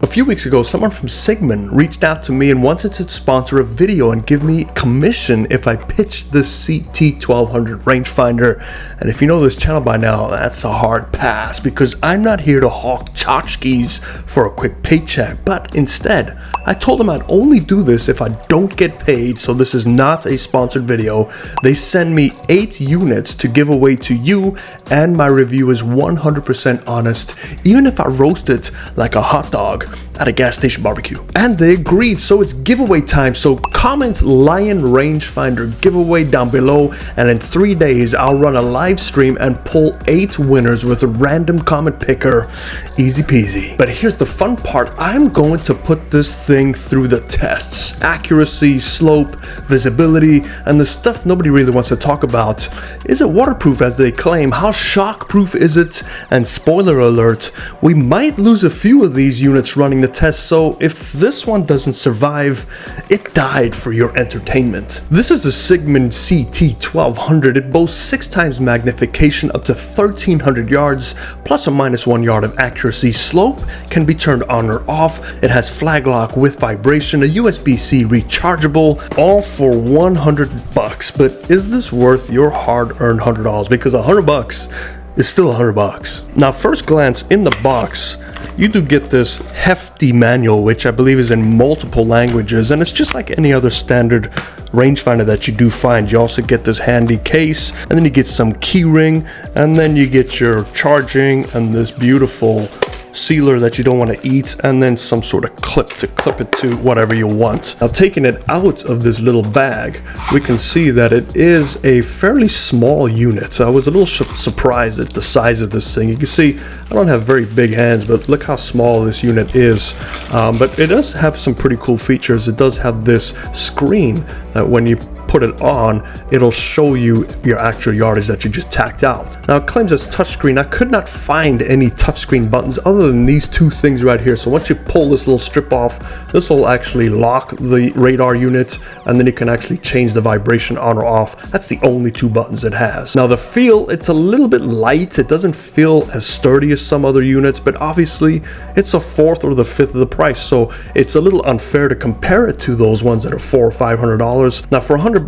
few weeks ago, someone from Cigman reached out to me and wanted to sponsor a video and give me commission if I pitched the CT-1200 rangefinder. And if you know this channel by now, that's a hard pass because I'm not here to hawk tchotchkes for a quick paycheck, but instead, I told them I'd only do this if I don't get paid, so this is not a sponsored video. They send me 8 units to give away to you, and my review is 100% honest, even if I roast it like a hot dog at a gas station barbecue. And they agreed, so it's giveaway time. So comment Lion Rangefinder giveaway down below, and in 3 days I'll run a live stream and pull 8 winners with a random comment picker. Easy peasy. But here's the fun part. I'm going to put this thing through the tests: accuracy, slope, visibility, and the stuff nobody really wants to talk about. Is it waterproof as they claim? How shockproof is it? And spoiler alert, we might lose a few of these units running the test, so if this one doesn't survive, it died for your entertainment. This is the Cigman CT-1200. It boasts 6 times magnification, up to 1,300 yards, plus or minus 1 yard of accuracy. Slope can be turned on or off. It has flag lock with vibration, a USB-C rechargeable, all for $100. But is this worth your hard-earned $100? Because $100 is still $100. Now, first glance in the box, you do get this hefty manual, which I believe is in multiple languages, and it's just like any other standard rangefinder that you do find. You also get this handy case, and then you get some key ring, and then you get your charging and this beautiful sealer that you don't want to eat, and then some sort of clip to clip it to whatever you want. Now, taking it out of this little bag, we can see that it is a fairly small unit. So I was a little surprised at the size of this thing. You can see I don't have very big hands, but look how small this unit is. But it does have some pretty cool features. It does have this screen that when you put it on, it'll show you your actual yardage that you just tacked out. Now, it claims it's touchscreen. I could not find any touchscreen buttons other than these 2 things right here. So once you pull this little strip off, this will actually lock the radar unit, and then you can actually change the vibration on or off. That's the only 2 buttons it has. Now, the feel, it's a little bit light. It doesn't feel as sturdy as some other units, but obviously it's a 4th or the 5th of the price, so it's a little unfair to compare it to those ones that are $400 or $500. Now, for $100,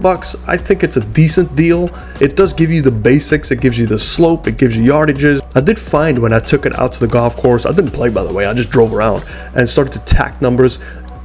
I think it's a decent deal. It does give you the basics. It gives you the slope, it gives you yardages. I did find when I took it out to the golf course, I didn't play, by the way, I just drove around and started to tack numbers.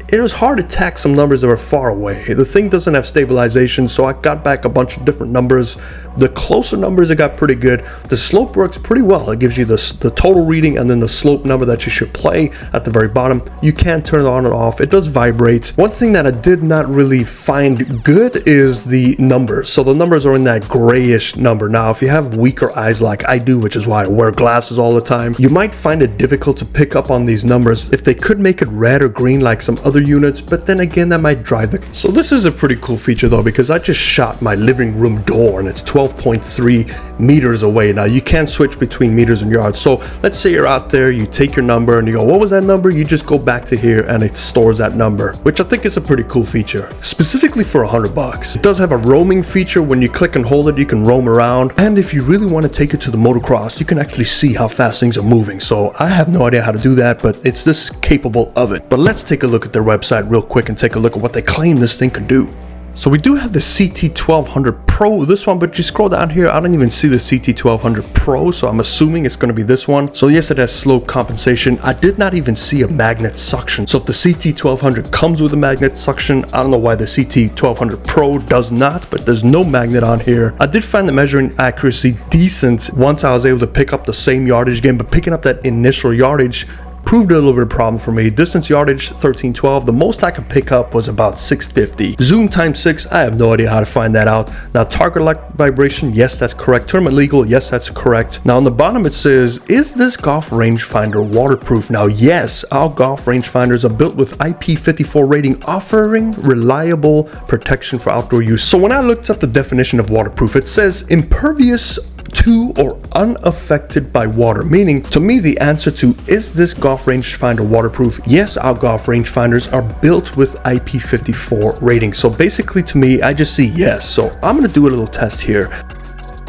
It was hard to tack some numbers that were far away. The thing doesn't have stabilization, so I got back a bunch of different numbers. The closer numbers, it got pretty good. The slope works pretty well. It gives you the total reading and then the slope number that you should play at the very bottom. You can turn it on and off. It does vibrate. One thing that I did not really find good is the numbers. So the numbers are in that grayish number. Now, if you have weaker eyes like I do, which is why I wear glasses all the time, you might find it difficult to pick up on these numbers. If they could make it red or green like some other units, but then again, that might drive it. So this is a pretty cool feature though, because I just shot my living room door and it's 12.3 meters away. Now, you can switch between meters and yards. So let's say you're out there, you take your number and you go, what was that number? You just go back to here and it stores that number, which I think is a pretty cool feature, specifically for $100. It does have a roaming feature. When you click and hold it, you can roam around. And if you really want to take it to the motocross, you can actually see how fast things are moving. So I have no idea how to do that, but it's this capable of it. But let's take a look at their website real quick and take a look at what they claim this thing could do. So we do have the CT-1200PRO, this one, but you scroll down here, I don't even see the CT-1200PRO, so I'm assuming it's going to be this one. So yes, it has slope compensation. I did not even see a magnet suction. So if the CT-1200 comes with a magnet suction, I don't know why the CT-1200PRO does not, but there's no magnet on here. I did find the measuring accuracy decent once I was able to pick up the same yardage again, but picking up that initial yardage proved a little bit of a problem for me. Distance yardage 1312. The most I could pick up was about 650. Zoom times 6. I have no idea how to find that out. Now, target lock vibration. Yes, that's correct. Tournament legal. Yes, that's correct. Now on the bottom it says, is this golf rangefinder waterproof? Now, yes, our golf rangefinders are built with IP54 rating, offering reliable protection for outdoor use. So when I looked up the definition of waterproof, it says impervious to or unaffected by water, meaning to me the answer to is this golf rangefinder waterproof? Yes, our golf rangefinders are built with IP54 rating. So basically to me, I just see yes. So I'm going to do a little test here.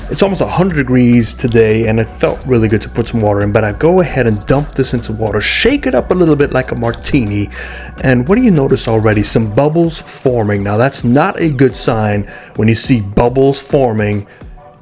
It's almost 100 degrees today, and it felt really good to put some water in, but I go ahead and dump this into water, shake it up a little bit like a martini, and what do you notice already? Some bubbles forming. Now that's not a good sign when you see bubbles forming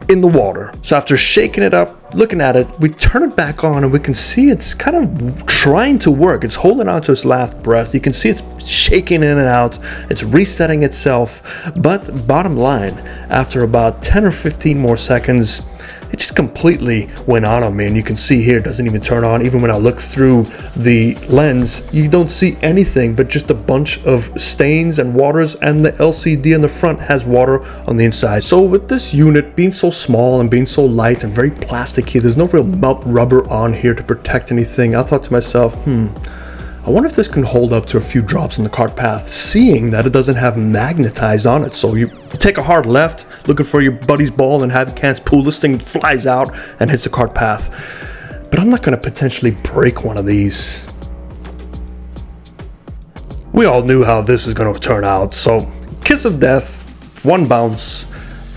in the water. So after shaking it up, looking at it, we turn it back on and we can see it's kind of trying to work. It's holding on to its last breath. You can see it's shaking in and out. It's resetting itself. But bottom line, after about 10 or 15 more seconds, it just completely went on me, and you can see here it doesn't even turn on. Even when I look through the lens, you don't see anything but just a bunch of stains and waters, and the LCD in the front has water on the inside. So with this unit being so small and being so light and very plasticky, there's no real melt rubber on here to protect anything. I thought to myself, I wonder if this can hold up to a few drops in the cart path, seeing that it doesn't have magnetized on it. So you take a hard left, looking for your buddy's ball, and have cans pull, this thing flies out and hits the cart path. But I'm not going to potentially break one of these. We all knew how this is going to turn out. So kiss of death, one bounce,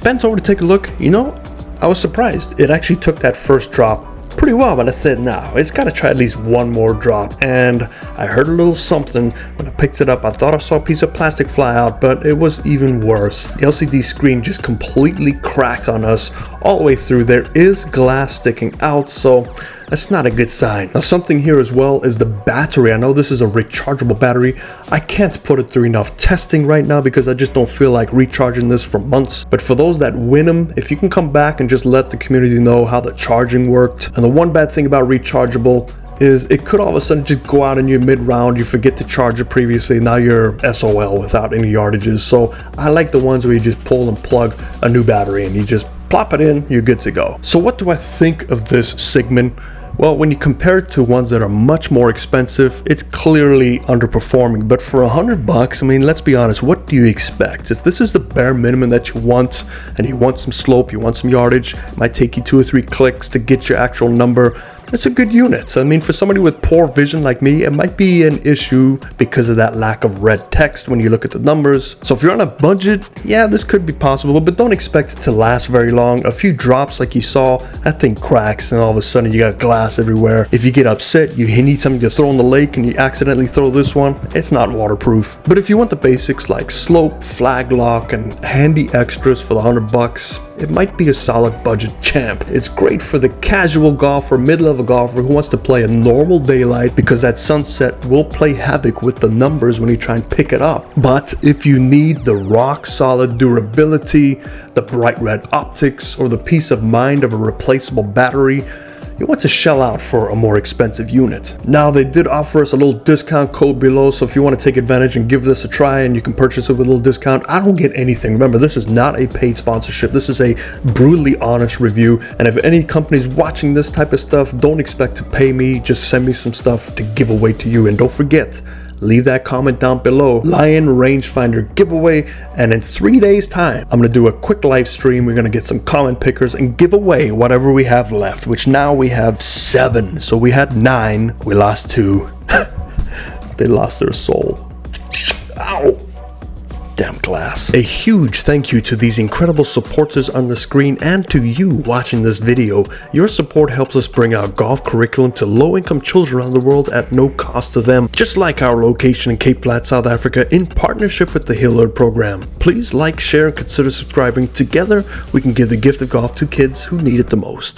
bent over to take a look. You know, I was surprised. It actually took that first drop pretty well, but I said, no, it's got to try at least one more drop. And I heard a little something when I picked it up. I thought I saw a piece of plastic fly out, but it was even worse. The LCD screen just completely cracked on us all the way through. There is glass sticking out, so that's not a good sign. Now, something here as well is the battery. I know this is a rechargeable battery. I can't put it through enough testing right now because I just don't feel like recharging this for months. But for those that win them, if you can come back and just let the community know how the charging worked. And the one bad thing about rechargeable is it could all of a sudden just go out in your mid-round, you forget to charge it previously, now you're SOL without any yardages. So I like the ones where you just pull and plug a new battery and you just plop it in, you're good to go. So what do I think of this Cigman? Well, when you compare it to ones that are much more expensive, it's clearly underperforming. But for $100, I mean, let's be honest, what do you expect? If this is the bare minimum that you want, and you want some slope, you want some yardage, it might take you 2 or 3 clicks to get your actual number, it's a good unit. I mean, for somebody with poor vision like me, it might be an issue because of that lack of red text when you look at the numbers. So if you're on a budget, yeah, this could be possible, but don't expect it to last very long. A few drops like you saw, that thing cracks and all of a sudden you got glass everywhere. If you get upset, you need something to throw in the lake and you accidentally throw this one, it's not waterproof. But if you want the basics like slope, flag lock, and handy extras for the $100, it might be a solid budget champ. It's great for the casual golfer, mid-level golfer who wants to play a normal daylight, because that sunset will play havoc with the numbers when you try and pick it up. But if you need the rock solid durability, the bright red optics, or the peace of mind of a replaceable battery, you want to shell out for a more expensive unit. Now, they did offer us a little discount code below, so if you want to take advantage and give this a try and you can purchase it with a little discount, I don't get anything. Remember, this is not a paid sponsorship. This is a brutally honest review, and if any company's watching this type of stuff, don't expect to pay me. Just send me some stuff to give away to you. And don't forget, leave that comment down below. Lion Rangefinder giveaway, and in 3 days time I'm gonna do a quick live stream. We're gonna get some comment pickers and give away whatever we have left, which now we have 7. So we had 9, we lost 2. They lost their soul. Ow, damn glass. A huge thank you to these incredible supporters on the screen and to you watching this video. Your support helps us bring our golf curriculum to low-income children around the world at no cost to them, just like our location in Cape Flat, South Africa, in partnership with the Hillard program. Please like, share, and consider subscribing. Together we can give the gift of golf to kids who need it the most.